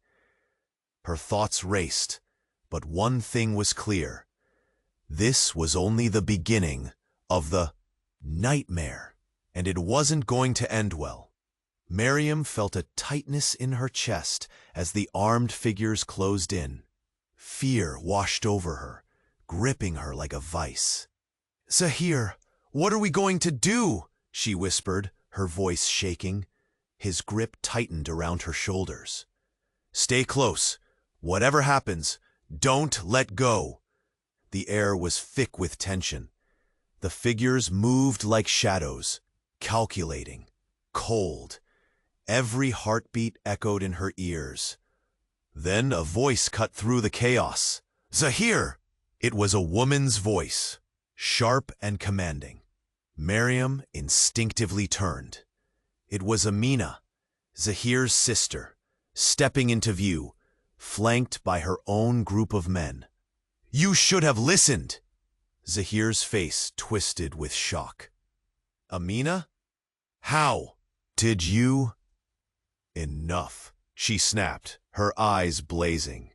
Her thoughts raced, but one thing was clear. This was only the beginning of the nightmare, and it wasn't going to end well. Mariam felt a tightness in her chest as the armed figures closed in. Fear washed over her, gripping her like a vice. Zahir, what are we going to do? She whispered, her voice shaking. His grip tightened around her shoulders. Stay close. Whatever happens, don't let go. The air was thick with tension. The figures moved like shadows, calculating, cold. Every heartbeat echoed in her ears. Then a voice cut through the chaos. Zahir! It was a woman's voice, sharp and commanding. Mariam instinctively turned. It was Amina, Zahir's sister, stepping into view, flanked by her own group of men. You should have listened! Zahir's face twisted with shock. Amina? How? Did you? Enough, she snapped, her eyes blazing.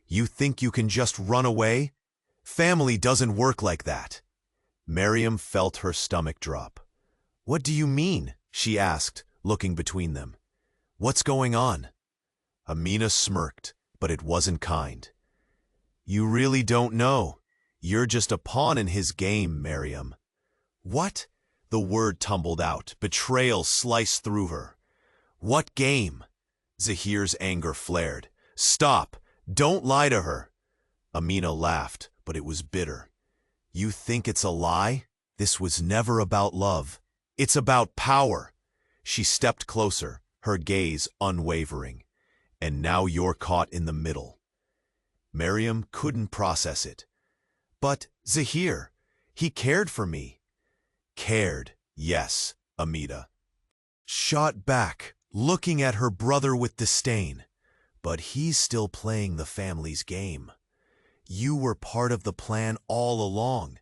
You think you can just run away? Family doesn't work like that. Mariam felt her stomach drop. What do you mean? She asked, looking between them. What's going on? Amina smirked, but it wasn't kind. You really don't know. You're just a pawn in his game, Mariam. What? The word tumbled out, betrayal sliced through her. What game? Zahir's anger flared. Stop! Don't lie to her! Amina laughed, but it was bitter. You think it's a lie? This was never about love. It's about power. She stepped closer, her gaze unwavering. And now you're caught in the middle. Mariam couldn't process it. But Zahir, he cared for me. Cared, yes, Amina. Shot back, looking at her brother with disdain. But he's still playing the family's game. You were part of the plan all along.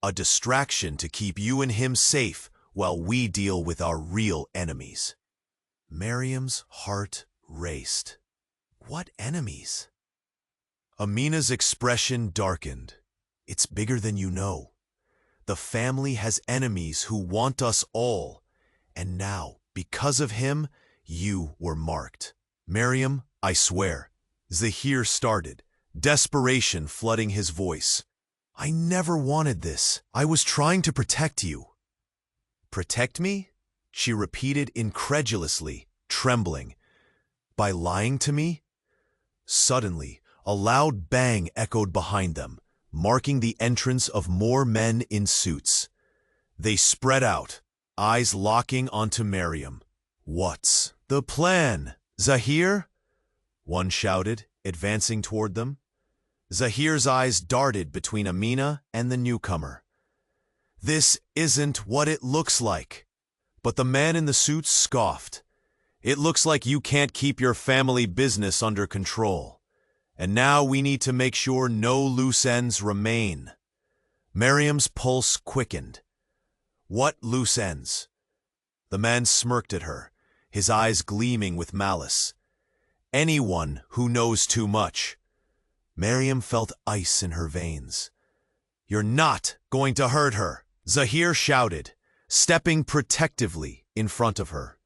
A distraction to keep you and him safe while we deal with our real enemies. Mariam's heart raced. What enemies? Amina's expression darkened. It's bigger than you know. The family has enemies who want us all. And now, because of him, you were marked. Mariam, I swear. Zahir started, desperation flooding his voice. I never wanted this. I was trying to protect you. Protect me? She repeated incredulously, trembling. By lying to me? Suddenly, a loud bang echoed behind them, marking the entrance of more men in suits. They spread out, eyes locking onto Mariam. "What's the plan, Zahir?" one shouted, advancing toward them. Zahir's eyes darted between Amina and the newcomer. "This isn't what it looks like." But the man in the suit scoffed. "It looks like you can't keep your family business under control. And now we need to make sure no loose ends remain." Mariam's pulse quickened. "What loose ends?" The man smirked at her, his eyes gleaming with malice. "Anyone who knows too much." Mariam felt ice in her veins. "You're not going to hurt her," Zahir shouted, stepping protectively in front of her.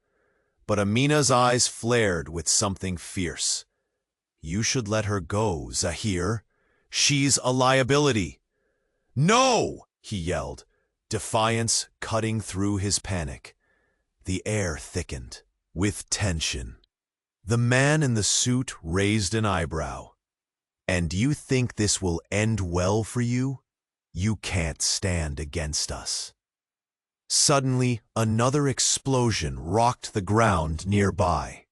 But Amina's eyes flared with something fierce. "You should let her go, Zahir. She's a liability." "No!" he yelled, defiance cutting through his panic. The air thickened with tension. The man in the suit raised an eyebrow. "And you think this will end well for you? You can't stand against us." Suddenly, another explosion rocked the ground nearby.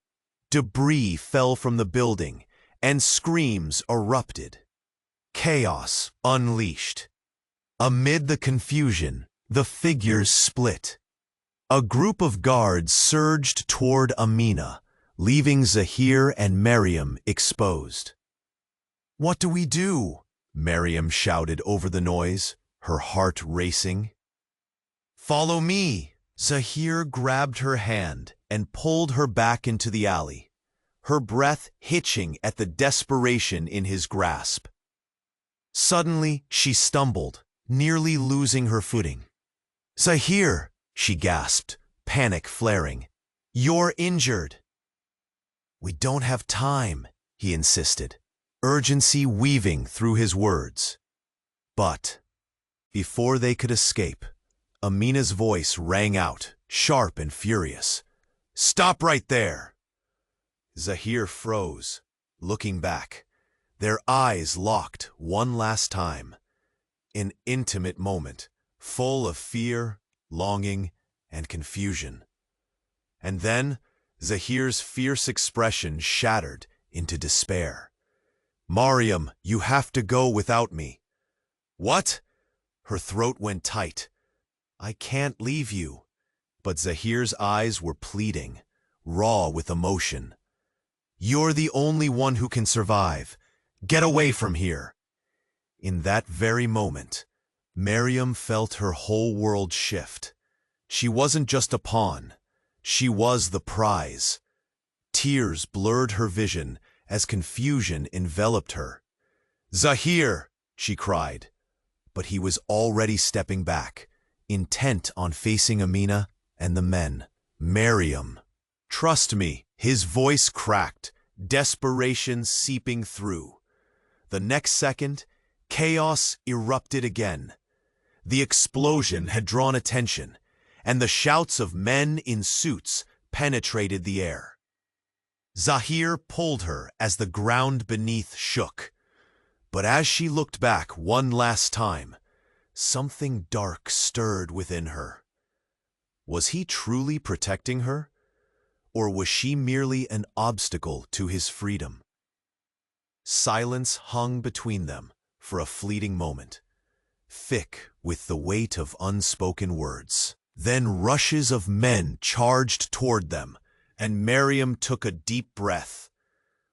Debris fell from the building, and screams erupted. Chaos unleashed. Amid the confusion, the figures split. A group of guards surged toward Amina, leaving Zahir and Mariam exposed. "What do we do?" Mariam shouted over the noise, her heart racing. "Follow me." Zahir grabbed her hand and pulled her back into the alley, her breath hitching at the desperation in his grasp. Suddenly, she stumbled, nearly losing her footing. "Zahir," she gasped, panic flaring. "You're injured." "We don't have time," he insisted, urgency weaving through his words. But before they could escape, Amina's voice rang out, sharp and furious. "Stop right there!" Zahir froze, looking back, their eyes locked one last time. An intimate moment, full of fear, longing, and confusion. And then, Zahir's fierce expression shattered into despair. "Mariam, you have to go without me." "What?" Her throat went tight. "I can't leave you." But Zahir's eyes were pleading, raw with emotion. "You're the only one who can survive. Get away from here." In that very moment, Mariam felt her whole world shift. She wasn't just a pawn. She was the prize. Tears blurred her vision as confusion enveloped her. "Zahir!" she cried. But he was already stepping back, intent on facing Amina and the men. "Mariam, trust me." His voice cracked, desperation seeping through. The next second, chaos erupted again. The explosion had drawn attention, and the shouts of men in suits penetrated the air. Zahir pulled her as the ground beneath shook. But as she looked back one last time, something dark stirred within her. Was he truly protecting her? Or was she merely an obstacle to his freedom? Silence hung between them for a fleeting moment, thick with the weight of unspoken words. Then rushes of men charged toward them, and Mariam took a deep breath.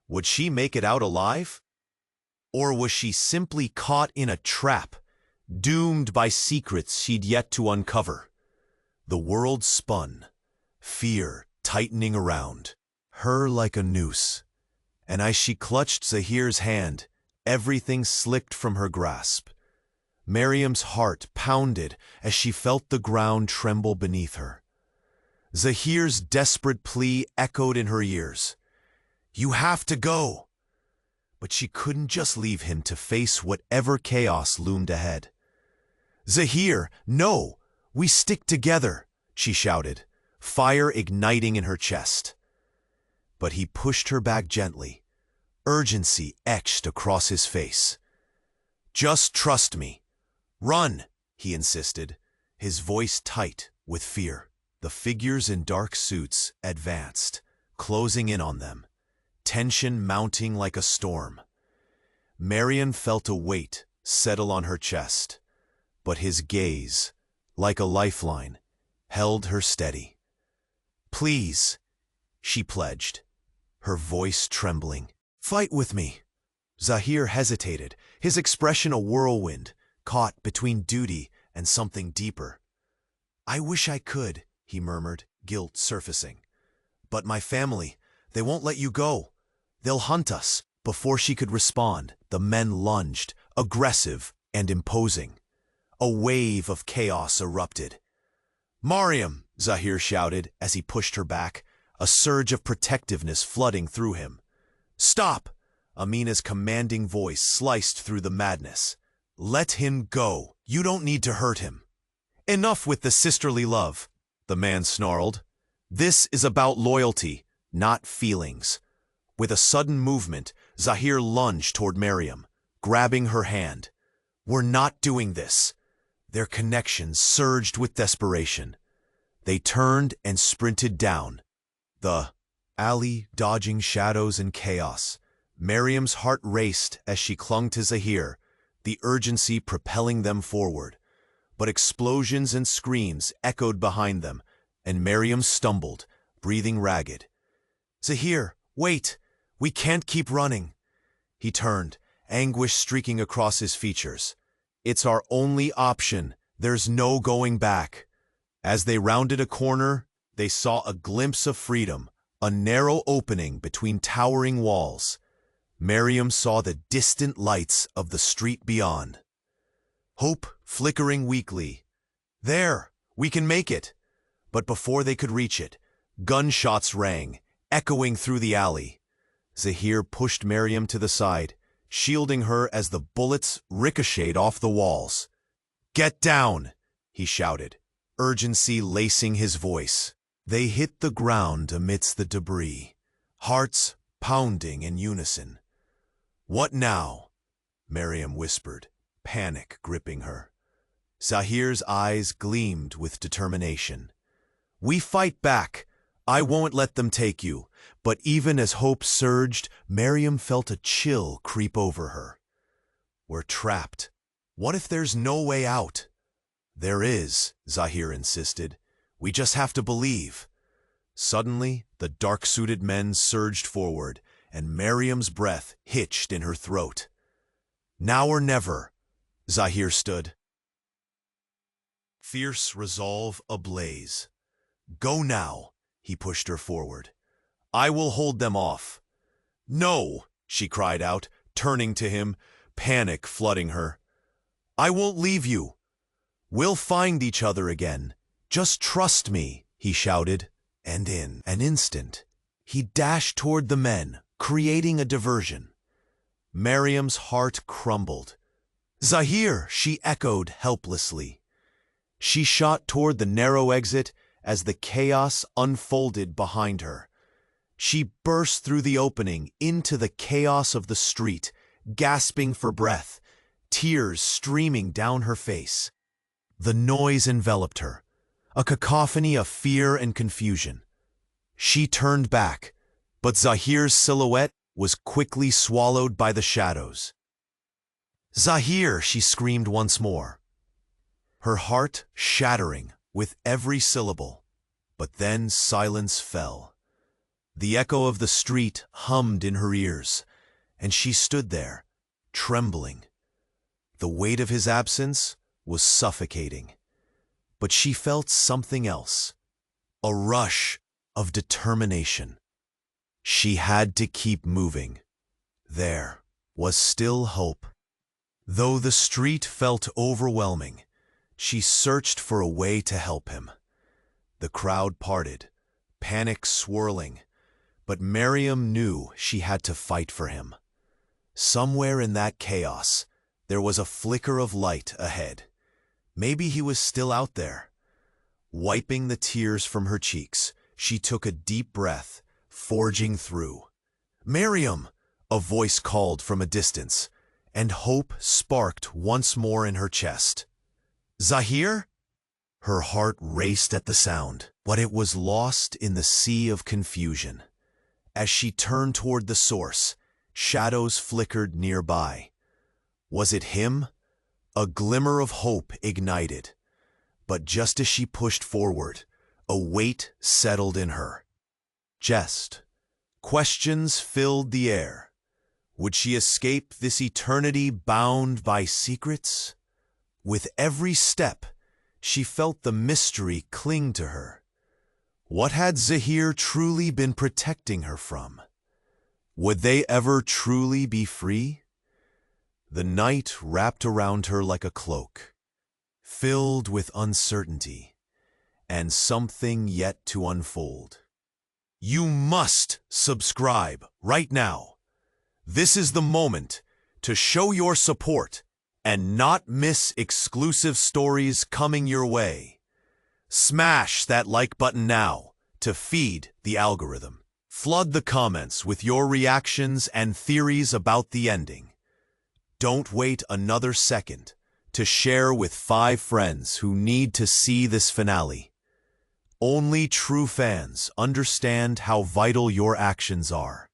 Would she make it out alive? Or was she simply caught in a trap, doomed by secrets she'd yet to uncover? The world spun, fear tightening around her like a noose. And as she clutched Zahir's hand, everything slipped from her grasp. Mariam's heart pounded as she felt the ground tremble beneath her. Zahir's desperate plea echoed in her ears. "You have to go." But she couldn't just leave him to face whatever chaos loomed ahead. "Zahir, no! We stick together!" she shouted, fire igniting in her chest. but he pushed her back gently. Urgency etched across his face. "Just trust me. Run," he insisted, his voice tight with fear. The figures in dark suits advanced, closing in on them, tension mounting like a storm. Mariam felt a weight settle on her chest, but his gaze, like a lifeline, held her steady. "Please," she pledged, her voice trembling. "Fight with me." Zahir hesitated, his expression a whirlwind, caught between duty and something deeper. "I wish I could," he murmured, guilt surfacing. "But my family, they won't let you go. They'll hunt us." Before she could respond, the men lunged, aggressive and imposing. A wave of chaos erupted. "Mariam!" Zahir shouted as he pushed her back, a surge of protectiveness flooding through him. "Stop!" Amina's commanding voice sliced through the madness. "Let him go. You don't need to hurt him." "Enough with the sisterly love," the man snarled. "This is about loyalty, not feelings." With a sudden movement, Zahir lunged toward Mariam, grabbing her hand. "We're not doing this." Their connection surged with desperation. They turned and sprinted down the alley, dodging shadows and chaos. Mariam's heart raced as she clung to Zahir, the urgency propelling them forward. But explosions and screams echoed behind them, and Mariam stumbled, breathing ragged. "Zahir, wait! We can't keep running." He turned, anguish streaking across his features. "It's our only option. There's no going back." As they rounded a corner, they saw a glimpse of freedom, a narrow opening between towering walls. Mariam saw the distant lights of the street beyond. Hope flickering weakly. "There! We can make it!" But before they could reach it, gunshots rang, echoing through the alley. Zahir pushed Mariam to the side, shielding her as the bullets ricocheted off the walls. "Get down!" he shouted, urgency lacing his voice. They hit the ground amidst the debris, hearts pounding in unison. "What now?" Mariam whispered, panic gripping her. Zahir's eyes gleamed with determination. "We fight back. I won't let them take you." But even as hope surged, Mariam felt a chill creep over her. "We're trapped. What if there's no way out?" "There is," Zahir insisted. "We just have to believe." Suddenly, the dark-suited men surged forward, and Mariam's breath hitched in her throat. "Now or never," Zahir stood. Fierce resolve ablaze. "Go now," he pushed her forward. "I will hold them off." "No," she cried out, turning to him, panic flooding her. "I won't leave you. We'll find each other again. Just trust me," he shouted, and in an instant, he dashed toward the men, creating a diversion. Mariam's heart crumbled. "Zahir," she echoed helplessly. She shot toward the narrow exit as the chaos unfolded behind her. She burst through the opening into the chaos of the street, gasping for breath, tears streaming down her face. The noise enveloped her, a cacophony of fear and confusion. She turned back, but Zahir's silhouette was quickly swallowed by the shadows. "Zahir!" she screamed once more, her heart shattering with every syllable. But then silence fell. The echo of the street hummed in her ears, and she stood there, trembling. The weight of his absence was suffocating. But she felt something else, a rush of determination. She had to keep moving. There was still hope. Though the street felt overwhelming, she searched for a way to help him. The crowd parted, panic swirling, but Mariam knew she had to fight for him. Somewhere in that chaos, there was a flicker of light ahead. Maybe he was still out there. Wiping the tears from her cheeks, she took a deep breath, forging through. "Mariam!" a voice called from a distance, and hope sparked once more in her chest. "Zahir?" Her heart raced at the sound, but it was lost in the sea of confusion. As she turned toward the source, shadows flickered nearby. Was it him? A glimmer of hope ignited. But just as she pushed forward, a weight settled in her. Jest. Questions filled the air. Would she escape this eternity bound by secrets? With every step, she felt the mystery cling to her. What had Zahir truly been protecting her from? Would they ever truly be free? The night wrapped around her like a cloak, filled with uncertainty and something yet to unfold. You must subscribe right now. This is the moment to show your support and not miss exclusive stories coming your way. Smash that like button now to feed the algorithm. Flood the comments with your reactions and theories about the ending. Don't wait another second to share with 5 friends who need to see this finale. Only true fans understand how vital your actions are.